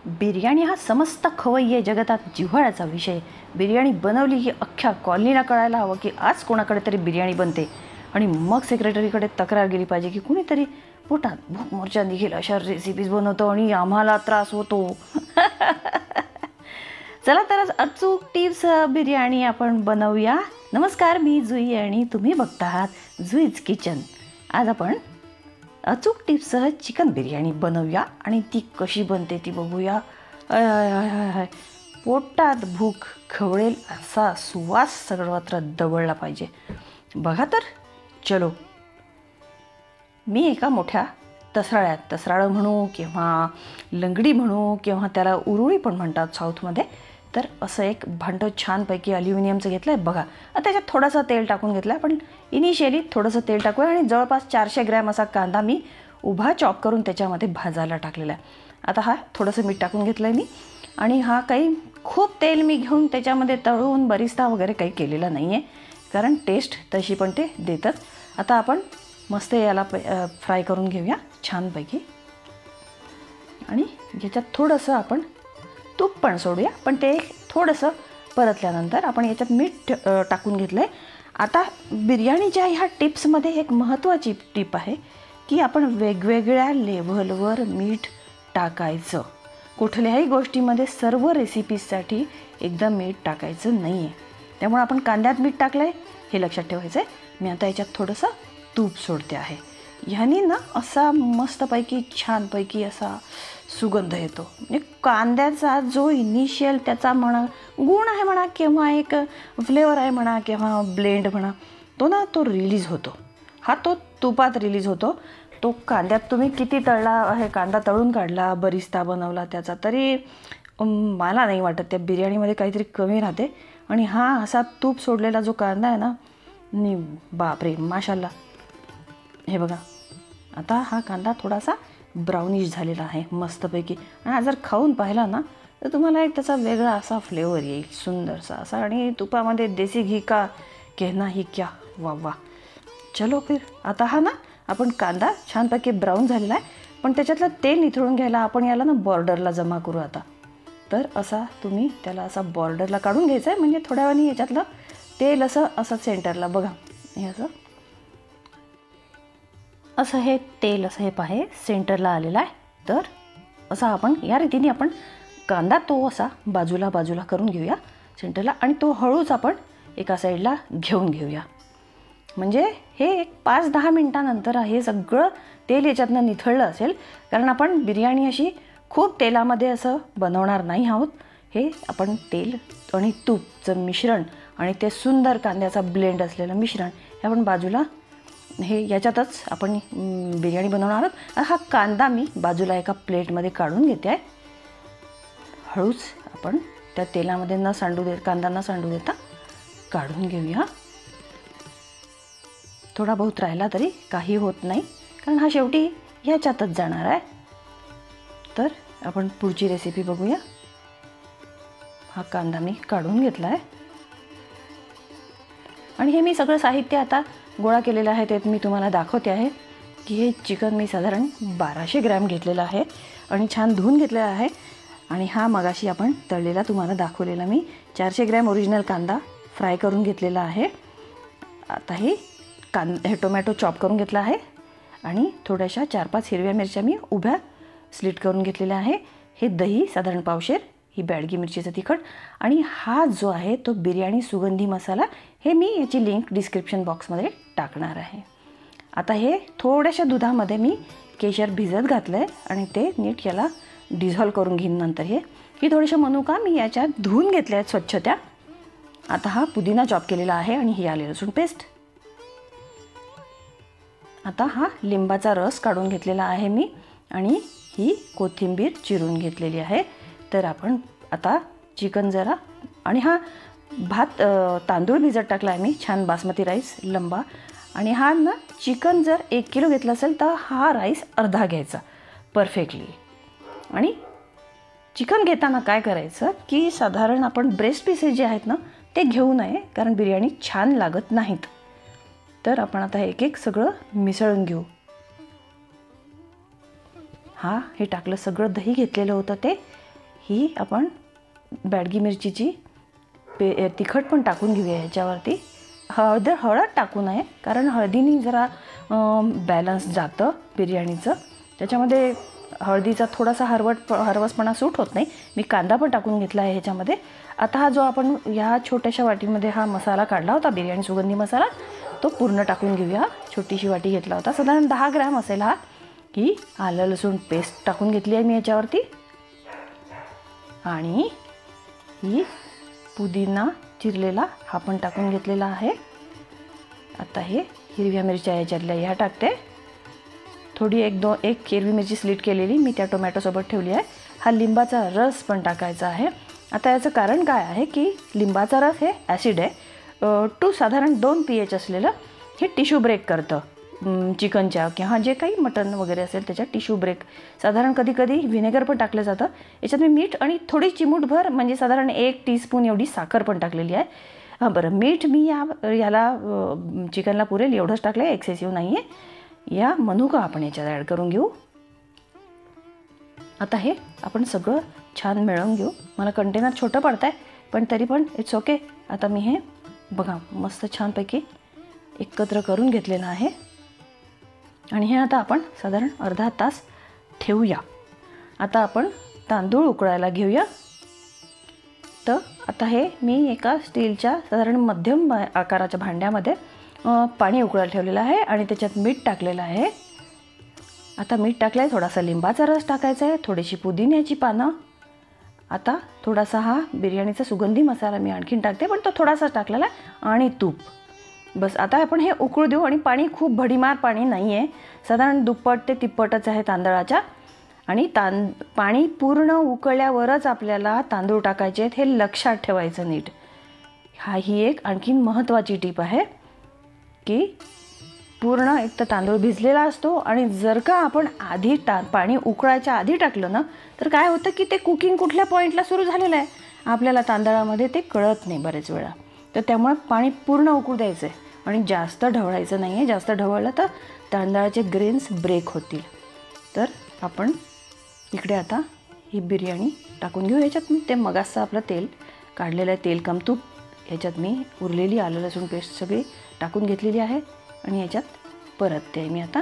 बिर्याणी हा समस्त खवय्ये जगतात जिव्हाळ्याचा विषय. बिर्याणी बनवली की अख्ख्या कॉलनीला कळायला हवं की आज कोणाकडे तरी बिर्याणी बनते. आणि मग सेक्रेटरीकडे तक्रार गेली पाहिजे की कुणीतरी पोटात भूक मोर्चा निघेल अशा रेसिपीज बनवतो आणि आम्हाला त्रास होतो. चला तर आज अचूक टिप्स बिर्याणी आपण बनवूया. नमस्कार, मी जुई आणि तुम्ही बघता आहात जुईज किचन. आज आपण अचूक टिप्ससह चिकन बिर्याणी बनवूया आणि ती कशी बनते ती बघूया. पोटात भूक खवळेल असा सुवास सर्वत्र दवळला पाहिजे. बघा तर, चलो. मी एका मोठ्या तसराळ्यात, तसराळं म्हणू किंवा लंगडी म्हणू किंवा त्याला उरुळी पण म्हणतात साऊथमध्ये, तर असं एक भांडं छानपैकी ॲल्युमिनियमचं घेतलं आहे. बघा, त्याच्यात थोडासा तेल टाकून घेतलं आहे. पण इनिशियली थोडंसं तेल टाकूया आणि जवळपास 400 ग्रॅम असा कांदा मी उभा चॉप करून त्याच्यामध्ये भाजायला टाकलेला आहे. आता हा थोडंसं मीठ टाकून घेतलं आहे मी. आणि हा काही खूप तेल मी घेऊन त्याच्यामध्ये तळून बरिस्ता वगैरे काही केलेला नाही आहे, कारण टेस्ट तशी पण ते देतात. आता आपण मस्त याला फ्राय करून घेऊया छानपैकी. आणि याच्यात थोडंसं आपण तूप पण सोडूया, पण ते थोडंसं परतल्यानंतर आपण याच्यात मीठ टाकून घेतलं आहे. आता बिर्याणीच्या ह्या टिप्समध्ये एक महत्त्वाची टिप आहे की आपण वेगवेगळ्या लेव्हलवर मीठ टाकायचं. कुठल्याही गोष्टीमध्ये सर्व रेसिपीजसाठी एकदम मीठ टाकायचं नाही आहे. त्यामुळे आपण कांद्यात मीठ टाकलं आहे हे लक्षात ठेवायचं आहे. मी आता याच्यात थोडंसं तूप सोडते आहे. ह्यानी ना असा मस्तपैकी छानपैकी असा सुगंध येतो. म्हणजे कांद्याचा जो इनिशियल त्याचा म्हणा गुण आहे म्हणा किंवा एक फ्लेवर आहे म्हणा किंवा ब्लेंड म्हणा, तो रिलीज होतो. हा तो तुपात रिलीज होतो. तो कांद्यात तुम्ही किती तळला आहे, कांदा तळून काढला, बरिस्ता बनवला त्याचा, तरी मला नाही वाटत त्या बिर्याणीमध्ये काहीतरी कमी राहते. आणि हा असा तूप सोडलेला जो कांदा आहे ना, बापरे माशाल्लाह. हे बघा, आता हा कांदा थोडासा ब्राउनिश झालेला आहे मस्तपैकी. आणि हा जर खाऊन पाहिला ना तर तुम्हाला एक त्याचा वेगळा असा फ्लेवर येईल, सुंदरसा असा. आणि तुपामध्ये देसी घी का कहना ही क्या, वा वा. चलो फिर. आता हा ना आपण कांदा छानपैकी ब्राऊन झालेला आहे, पण त्याच्यातलं तेल निथळून घ्यायला आपण याला ना बॉर्डरला जमा करू आता. तर असा तुम्ही त्याला असा बॉर्डरला काढून घ्यायचं आहे, म्हणजे थोड्या वेळाने याच्यातलं तेल असं सेंटरला बघा, हे असं हे तेल असं हे पाहे सेंटरला आलेलं आहे. तर असं आपण या रीतीने आपण कांदा तो असा बाजूला करून घेऊया सेंटरला. आणि तो हळूच आपण एका साईडला घेऊन घेऊया. म्हणजे हे एक 5-10 मिनटानंतर हे सगळं तेल याच्यातनं निथळलं असेल, कारण आपण बिर्याणी अशी खूप तेलामध्ये असं बनवणार नाही आहोत. हे आपण तेल आणि तूपचं मिश्रण आणि ते सुंदर कांद्याचा ब्लेंड असलेलं मिश्रण हे आपण बाजूला हे याच्यातच आपण बिर्याणी बनवणार आहोत. हा कांदा मी बाजूला एका प्लेटमध्ये काढून घेते आहे. हळूच आपण त्या तेलामध्ये कांदा न सांडू देता काढून घेऊया. थोडा बहुत राहिला तरी काही होत नाही, कारण हा शेवटी ह्याच्यातच जाणार आहे. तर आपण पुढची रेसिपी बघूया. हा कांदा मी काढून घेतला आहे आणि हे मी सगळं साहित्य आता गोळा केलेलं आहे. ते मी तुम्हाला दाखवते आहे की हे चिकन मी साधारण 1200 ग्रॅम घेतलेलं आहे आणि छान धुवून घेतलेला आहे. आणि हा मगाशी आपण तळलेला तुम्हाला दाखवलेला मी 400 ग्रॅम ओरिजिनल कांदा फ्राय करून घेतलेला आहे. आता हे टोमॅटो चॉप करून घेतला आहे आणि थोड्याशा 4-5 हिरव्या मिरच्या मी उभ्या स्लिट करून घेतलेल्या आहे. हे दही साधारण पावशेर, ही बॅडगी मिरचीचं तिखट. आणि हा जो आहे तो बिर्याणी सुगंधी मसाला, हे मी याची लिंक डिस्क्रिप्शन बॉक्समध्ये टाकणार आहे. आता हे थोड्याशा दुधामध्ये मी केशर भिजत घातलं आहे आणि ते नीट याला डिझॉल्व करून घेईन नंतर. ही थोड्याशा मनुका मी याच्यात धुवून घेतल्या आहेत स्वच्छ त्या. आता हा पुदिना चॉप केलेला आहे आणि ही आले लसूण पेस्ट. आता हा लिंबाचा रस काढून घेतलेला आहे मी आणि ही कोथिंबीर चिरून घेतलेली आहे. तर आपण आता चिकन जरा, आणि हा भात तांदूळ भिजत टाकला आहे मी, छान बासमती राईस लंबा. आणि हा ना चिकन जर 1 किलो घेतलं असेल तर हा राईस अर्धा घ्यायचा परफेक्टली. आणि चिकन घेताना काय करायचं की साधारण आपण ब्रेस्ट पीसेस जे आहेत ना ते घेऊ नये, कारण बिर्याणी छान लागत नाहीत. तर आपण आता एक एक सगळं मिसळून घेऊ. हे टाकलं सगळं, दही घेतलेलं होतं ते ही आपण बॅडगी मिरचीची तिखट पण टाकून घेऊया ह्याच्यावरती. हळद टाकू नये, कारण हळदीने जरा बॅलन्स जातं बिर्याणीचं. त्याच्यामध्ये हळदीचा थोडासा हरवसपणा सूट होत नाही. मी कांदा पण टाकून घेतला आहे ह्याच्यामध्ये. आता हा जो आपण ह्या छोट्याशा वाटीमध्ये हा मसाला काढला होता, बिर्याणी सुगंधी मसाला, तो पूर्ण टाकून घेऊया. छोटीशी वाटी घेतला होता, साधारण 10 ग्रॅम असेल हा. ही आलं लसूण पेस्ट टाकून घेतली आहे मी याच्यावरती. आणि ही पुदिना चिरलेला हा पण टाकून घेतलेला आहे. आता हे हिरव्या मिरच्या याच्यातल्या ह्या टाकते. थोडी एक हिरवी मिरची स्लिट केलेली मी त्या टोमॅटोसोबत ठेवली आहे. हा लिंबाचा रस पण टाकायचा आहे. आता याचं कारण काय आहे की लिंबाचा रस हे ॲसिड आहे. साधारण 2 pH असलेलं हे टिश्यू ब्रेक करतं चिकनच्या किंवा जे काही मटण वगैरे असेल त्याच्या टिश्यू ब्रेक. साधारण कधी कधी व्हिनेगर पण टाकलं जातं. याच्यात मी मीठ आणि थोडी चिमूटभर म्हणजे साधारण 1 टीस्पून एवढी साखर पण टाकलेली आहे. हां बरं, मीठ मी याला चिकनला पुरेल एवढंच टाकलं आहे, एक्सेसिव्ह नाही आहे. या मनुका आपण याच्यात ॲड करून घेऊ. आता हे आपण सगळं छान मिळवून घेऊ. मला कंटेनर छोटं पडतं आहे, पण तरी पण इट्स ओके. आता मी हे बघा मस्त छानपैकी एकत्र करून घेतलेलं आहे. आणि हे आता आपण साधारण अर्धा तास ठेवूया. आता आपण तांदूळ उकळायला घेऊया. तर आता हे मी एका स्टीलच्या साधारण मध्यम आकाराच्या भांड्यामध्ये पाणी उकळायला ठेवलेलं आहे आणि त्याच्यात मीठ टाकलेलं आहे. आता मीठ टाकलं आहे, थोडासा लिंबाचा रस टाकायचा आहे, थोडीशी पुदिन्याची पानं. आता थोडासा हा बिर्याणीचा सुगंधी मसाला मी आणखीन टाकते, पण तो थोडासाच टाकलेला आहे, आणि तूप. बस आता आपण हे उकळू देऊ. आणि पाणी खूप भडीमार पाणी नाही आहे, साधारण दुप्पट ते तिप्पटच आहे तांदळाच्या. आणि पाणी पूर्ण उकळल्यावरच आपल्याला तांदूळ टाकायचे आहेत, हे लक्षात ठेवायचं नीट. ही एक आणखीन महत्त्वाची टीप आहे की पूर्ण एक तर तांदूळ भिजलेला असतो, आणि जर का आपण आधी पाणी उकळायच्या आधी टाकलं ना, तर काय होतं की ते कुकिंग कुठल्या पॉईंटला सुरू झालेलं आहे आपल्याला तांदळामध्ये ते कळत नाही बरेच वेळा. तर त्यामुळे पाणी पूर्ण उकळू द्यायचं आहे आणि जास्त ढवळायचं नाही आहे. जास्त ढवळलं तर तांदळाचे ग्रेन्स ब्रेक होतील. तर आपण इकडे आता ही बिर्याणी टाकून घेऊ. ह्याच्यात मी ते मगाचं आपलं तेल काढलेलं आहे, तेल कम तूप, ह्याच्यात मी उरलेली आलं लसूण पेस्ट सगळी टाकून घेतलेली आहे. आणि ह्याच्यात परतते मी आता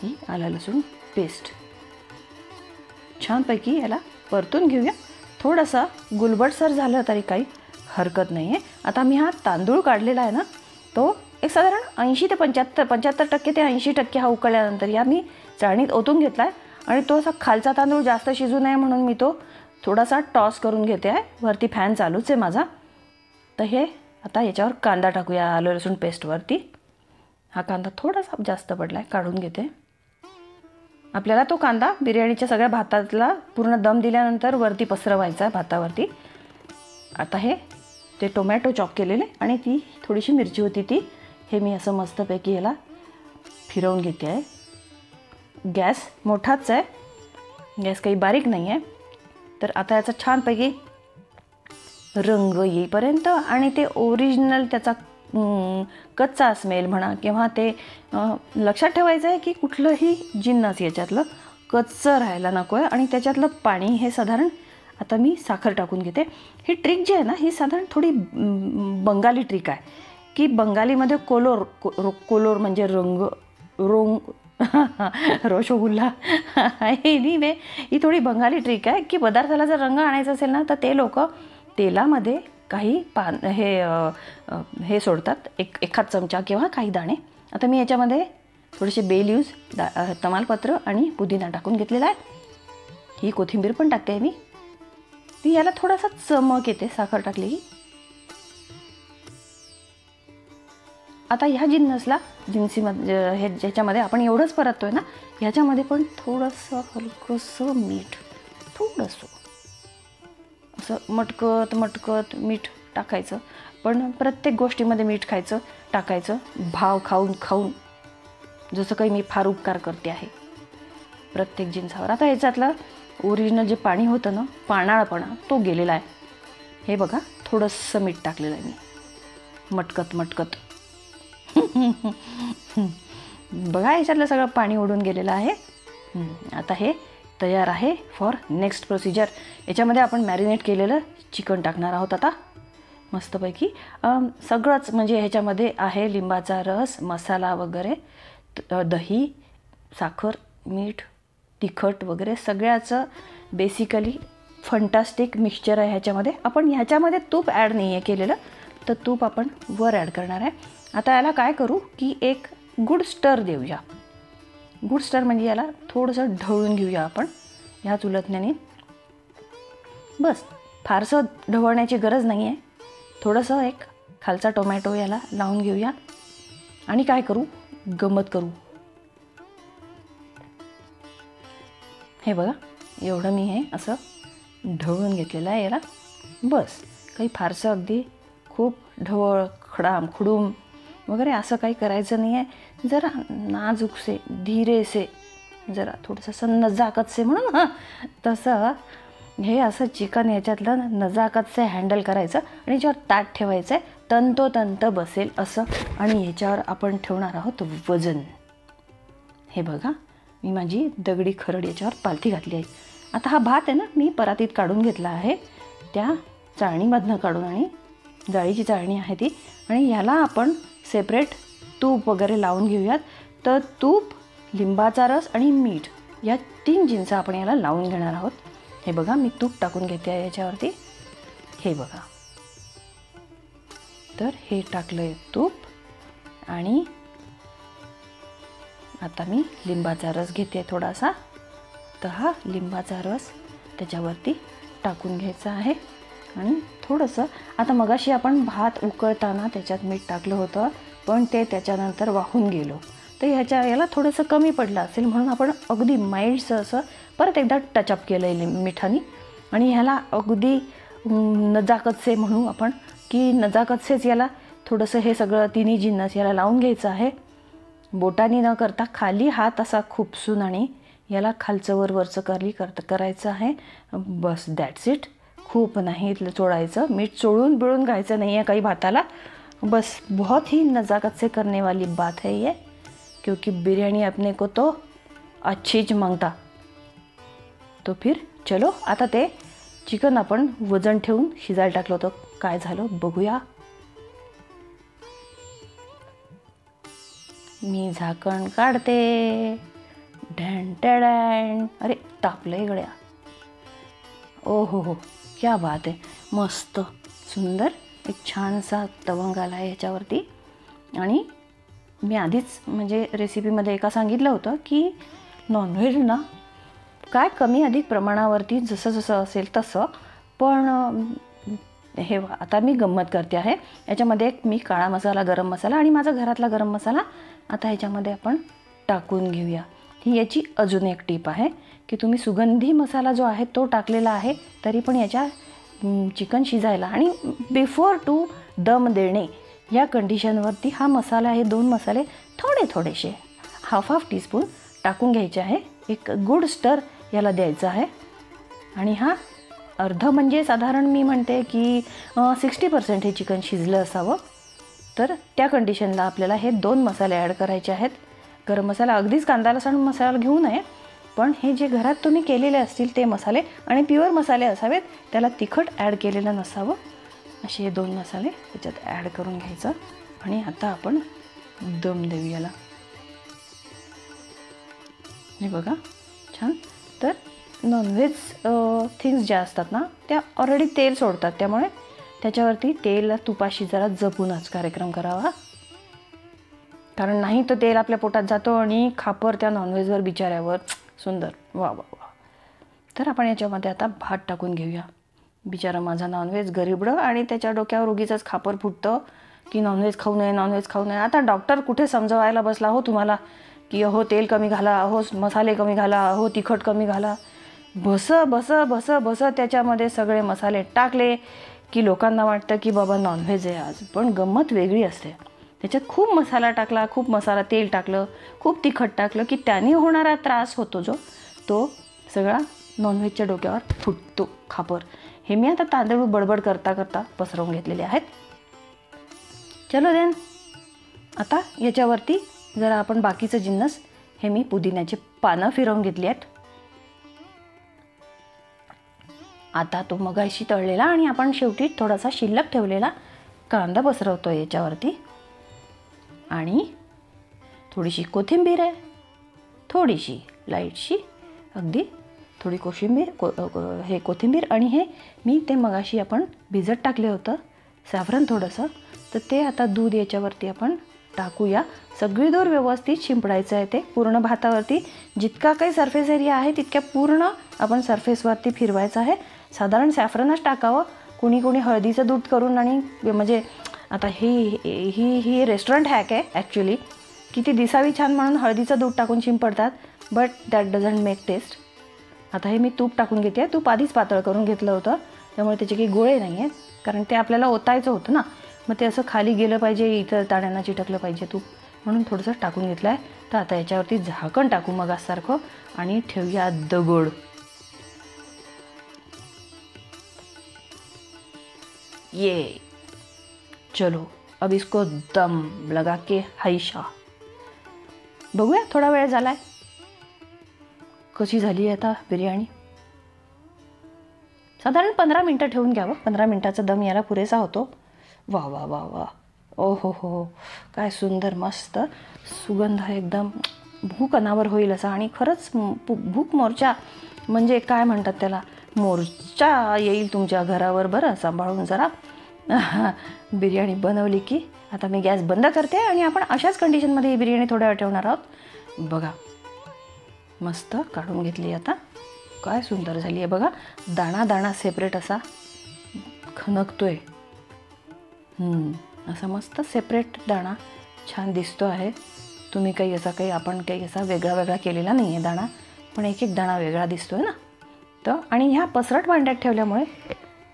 ही आलं लसूण पेस्ट. छानपैकी याला परतून घेऊया. थोडासा गुलबटसर झालं तरी काही हरकत नाही आहे. आता मी हा तांदूळ काढलेला आहे ना, तो एक साधारण 80 ते 75% ते 80% हा उकळल्यानंतर या मी चाळणीत ओतून घेतला आहे. आणि तो असा खालचा तांदूळ जास्त शिजू नये म्हणून मी तो थोडासा टॉस करून घेते आहे. वरती फॅन चालूच आहे माझा. तर हे आता याच्यावर कांदा टाकूया आलं लसूण पेस्टवरती. हा कांदा थोडासा जास्त पडला आहे, काढून घेते. आपल्याला तो कांदा बिर्याणीच्या सगळ्या भातातला पूर्ण दम दिल्यानंतर वरती पसरवायचा आहे भातावरती. आता हे ते टोमॅटो चॉप केलेले आणि ती थोडीशी मिरची होती ती, हे मी असं मस्तपैकी याला फिरवून घेते आहे. गॅस मोठाच आहे, गॅस काही बारीक नाही आहे. तर आता याचा छानपैकी रंग येईपर्यंत आणि ते ओरिजिनल त्याचा कच्चा स्मेल म्हणा किंवा ते लक्षात ठेवायचं आहे की कुठलंही जिन्नस याच्यातलं कच्चं राहायला नको आहे. आणि त्याच्यातलं पाणी हे साधारण आता मी साखर टाकून घेते. ही ट्रिक जी आहे ना, ही साधारण थोडी बंगाली ट्रिक आहे की बंगालीमध्ये कोलोर म्हणजे रोंग रसगुल्ला एनिवे ही थोडी बंगाली ट्रिक आहे की पदार्थाला जर रंग आणायचा असेल ना, तर ते लोक तेलामध्ये काही हे सोडतात, एखाद चमचा किंवा काही दाणे. आता मी याच्यामध्ये थोडेसे बे लीव्ज, तमालपत्र आणि पुदिना टाकून घेतलेला आहे. ही कोथिंबीर पण टाकते आहे मी. ती याला थोडासा चमक येते साखर टाकली की. आता ह्या जिन्सीमध्ये हे ज्याच्यामध्ये आपण एवढंच परततोय ना, ह्याच्यामध्ये पण थोडंसं हलकंसं मीठ, थोडंसं असं मटकत मीठ टाकायचं. पण प्रत्येक गोष्टीमध्ये मीठ टाकायचं भाव खाऊन, जसं काही मी फार उपकार करते आहे प्रत्येक जिन्सावर. आता ह्याच्यातलं ओरिजिनल जे पाणी होतं ना, पानाळपणा तो गेलेला आहे. हे बघा थोडंसं मीठ टाकलेलं आहे मी मटकत. बघा ह्याच्यातलं सगळं पाणी ओढून गेलेलं आहे. आता हे तयार आहे फॉर नेक्स्ट प्रोसिजर. याच्यामध्ये आपण मॅरिनेट केलेलं चिकन टाकणार आहोत आता मस्तपैकी. सगळंच म्हणजे ह्याच्यामध्ये आहे लिंबाचा रस, मसाला वगैरे, दही, साखर, मीठ, तिखट वगैरे सगळ्याचं बेसिकली फंटास्टिक मिक्सचर आहे ह्याच्यामध्ये. आपण ह्याच्यामध्ये तूप ॲड नाही आहे केलेलं, तर तूप आपण वर ॲड करणार आहे. आता याला काय करू की एक गुड स्टर देऊया. गुड स्टर म्हणजे याला थोडंसं ढवळून घेऊया आपण ह्या उलटण्याने. बस, फारसं ढवळण्याची गरज नाही आहे. थोडंसं एक खालचा टोमॅटो याला लावून घेऊया आणि काय करू, गंमत करू. हे बघा, एवढं मी हे असं ढवळून घेतलेलं आहे याला. बस, काही फारसं अगदी खूप ढवळ खुडूम वगैरे असं काही करायचं नाही आहे. जरा नाजूकसे, धीरेसे, जरा थोडंसं नजाकतसे म्हणून हां, तसं हे असं चिकन याच्यातलं नजाकतसे हँडल करायचं आणि याच्यावर ताट ठेवायचं आहे, तंतोतंत बसेल असं. आणि ह्याच्यावर आपण ठेवणार आहोत वजन. हे बघा, मी माझी दगडी खरड याच्यावर पालथी घातली आहे. आता हा भात आहे ना, मी परातीत काढून घेतला आहे, त्या चाळणीमधनं काढून, आणि जाळीची चाळणी आहे ती. आणि ह्याला आपण सेपरेट तूप वगैरे लावून घेऊयात. तर तूप, लिंबाचा रस आणि मीठ या 3 जिन्स आपण याला लावून घेणार आहोत. हे बघा, मी तूप टाकून घेते आहे याच्यावरती. हे बघा, तर हे टाकलं आहे तूप. आणि आता मी लिंबाचा रस घेते थोडासा. तर हा लिंबाचा रस त्याच्यावरती टाकून घ्यायचा आहे. आणि थोडंसं आता मगाशी आपण भात उकळताना त्याच्यात मीठ टाकलं होतं, पण ते त्याच्यानंतर वाहून गेलो, तर याला थोडंसं कमी पडलं असेल, म्हणून आपण अगदी माइल्डचं असं परत एकदा टचअप केलं आहे मिठाने. आणि ह्याला अगदी नजाकतसे म्हणू आपण, की नजाकतसेच याला थोडंसं हे सगळं तिन्ही जिन्नस याला लावून घ्यायचं आहे. बोटानी न करता खाली हात असा खुपसून आणि याला खालचं वरचं करायचं आहे. बस, दॅट्स इट. खूप नाही चोळायचं, मीठ चोळून बिळून घायचं नहीं है कई भाताला. बस, बहुत ही नज़ाकत से करने वाली बात है ये, क्योंकि बिरयानी अपने को तो अच्छीच मांगता. तो फिर चलो, आता ते चिकन आपण वजन ठेवून शिजायला टाकलं होतं, काय झालं बघूया. मी झाकण काढते. ढॅन टॅडॅन. अरे, तापलंय गड्या. ओ हो, क्या बात आहे. मस्त सुंदर एक छानसा तवंग आला आहे ह्याच्यावरती. आणि मी आधीच म्हणजे रेसिपीमध्ये एका सांगितलं होतं की नॉनव्हेज ना काय कमी अधिक प्रमाणावरती जसं जसं असेल तसं. पण हे आता मी गंमत करते आहे. याच्यामध्ये एक मी काळा मसाला, गरम मसाला आणि माझा घरातला गरम मसाला आता ह्याच्यामध्ये आपण टाकून घेऊया. ही याची अजून एक टीप आहे की तुम्ही सुगंधी मसाला जो आहे तो टाकलेला आहे, तरी पण याच्या चिकन शिजायला आणि बिफोर टू दम देणे या कंडिशनवरती हा मसाला, हे 2 मसाले थोडेसे हाफ टीस्पून टाकून घ्यायचे आहे. एक गुड स्टर याला द्यायचा आहे. आणि हा अर्ध म्हणजे साधारण मी म्हणते की 60% हे चिकन शिजलं असावं. तर त्या कंडिशनला आपल्याला हे 2 मसाले ॲड करायचे आहेत. गरम मसाला अगदीच कांदा लसूण मसाला घेऊ नये, पण हे जे घरात तुम्ही केलेले असतील ते मसाले आणि प्युअर मसाले असावेत, त्याला तिखट ॲड केलेलं नसावं. असे हे 2 मसाले त्याच्यात ॲड करून घ्यायचं. आणि आता आपण दम देऊ याला. हे बघा, छान. तर नॉनव्हेज थिंग्स ज्या असतात ना, त्या ऑलरेडी तेल सोडतात, त्यामुळे त्याच्यावरती तेल तुपाशी जरा जपूनच कार्यक्रम करावा. कारण नाही तर तेल आपल्या पोटात जातो आणि खापर त्या नॉनव्हेजवर बिचाऱ्यावर. सुंदर, वा वा वा. तर आपण याच्यामध्ये आता भात टाकून घेऊया. बिचारा माझा नॉनव्हेज गरीबडं आणि त्याच्या डोक्यावर उगीचंच खापर फुटतं की नॉनव्हेज खाऊ नये. आता डॉक्टर कुठे समजवायला बसला हो तुम्हाला की अहो तेल कमी घाला, अहो मसाले कमी घाला, अहो तिखट कमी घाला. बस त्याच्यामध्ये सगळे मसाले टाकले की लोकांना वाटतं की बाबा नॉनव्हेज आहे आज. पण गंमत वेगळी असते. त्याच्यात खूप मसाला टाकला, खूप मसाला तेल टाकलं, खूप तिखट टाकलं की त्याने होणारा त्रास होतो जो, तो सगळा नॉनव्हेजच्या डोक्यावर फुटतो खापर. हे मी आता तांदूळ बडबड करता पसरवून घेतलेले आहेत. चलो देन, आता याच्यावरती जरा आपण बाकीचं जिन्नस, हे मी पुदिन्याची पानं फिरवून घेतली आहेत. आता तो मगाशी तळलेला आणि आपण शेवटी थोडासा शिल्लक ठेवलेला कांदा पसरवतो याच्यावरती आणि थोडीशी कोथिंबीर आहे, थोडीशी लाईटशी अगदी थोडी कोथिंबीर आणि हे मी ते मगाशी आपण भिजत टाकले होतं सॅफ्रन थोडंसं, तर ते आता दूध याच्यावरती आपण टाकूया. सगळी दूर व्यवस्थित शिंपडायचं आहे ते पूर्ण भातावरती. जितका काही सरफेस एरिया आहे तितक्या पूर्ण आपण सरफेसवरती फिरवायचं आहे. साधारण सॅफ्रनच टाकावं. कोणी हळदीचं दूध करून आणि म्हणजे आता ही रेस्टॉरंट हॅक आहे ॲक्च्युली. किती दिसावी छान म्हणून हळदीचं दूध टाकून शिंपडतात, but that doesn't make taste. आता हे मी तूप टाकून घेते आहे. तूप आधीच पातळ करून घेतलं होतं, त्यामुळे त्याचे काही गोळे नाही आहेत, कारण ते आपल्याला ओतायचं होतं ना. मग ते असं खाली गेलं पाहिजे, इतर ताण्यांना चिटकलं पाहिजे तूप, म्हणून थोडंसं टाकून घेतलं आहे. तर आता याच्यावरती झाकण टाकू मगासारखं आणि ठेवूया दगड. ये चलो अब इसको दम लगा के हायशा. बघूया थोडा वेळ झालाय कशी झाली आहे आता बिर्याणी. साधारण 15 मिनटं ठेवून घ्यावं. 15 मिनटाचा दम याला पुरेसा होतो. वा वा वा वा, ओ हो, काय सुंदर मस्त सुगंध आहे एकदम. भूक अनावर होईल असा. आणि खरंच भूक मोर्चा म्हणजे काय म्हणतात त्याला, मोर्चा येईल तुमच्या घरावर. बरं सांभाळून जरा. बिर्याणी बनवली की आता मी गॅस बंद करते आणि आपण अशाच कंडिशनमध्ये ही बिर्याणी थोड्या वेळ ठेवणार आहोत. बघा मस्त काढून घेतली आता. काय सुंदर झाली आहे बघा. दाणा सेपरेट असा खणकतोय. असा मस्त सेपरेट दाणा छान दिसतो आहे. तुम्ही आपण काही असा वेगळा केलेला नाही आहे दाणा, पण एक दाणा वेगळा दिसतोय ना. तर आणि ह्या पसरट भांड्यात ठेवल्यामुळे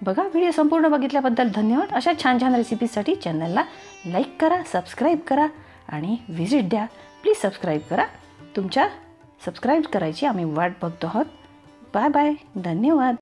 बघा. व्हिडिओ संपूर्ण बघितल्याबद्दल धन्यवाद. अशा छान रेसिपीजसाठी चॅनलला लाईक करा, सबस्क्राईब करा आणि व्हिजिट द्या. प्लीज सबस्क्राईब करा. तुमच्या सबस्क्राईब करायची आम्ही वाट बघतो आहोत. बाय बाय, धन्यवाद.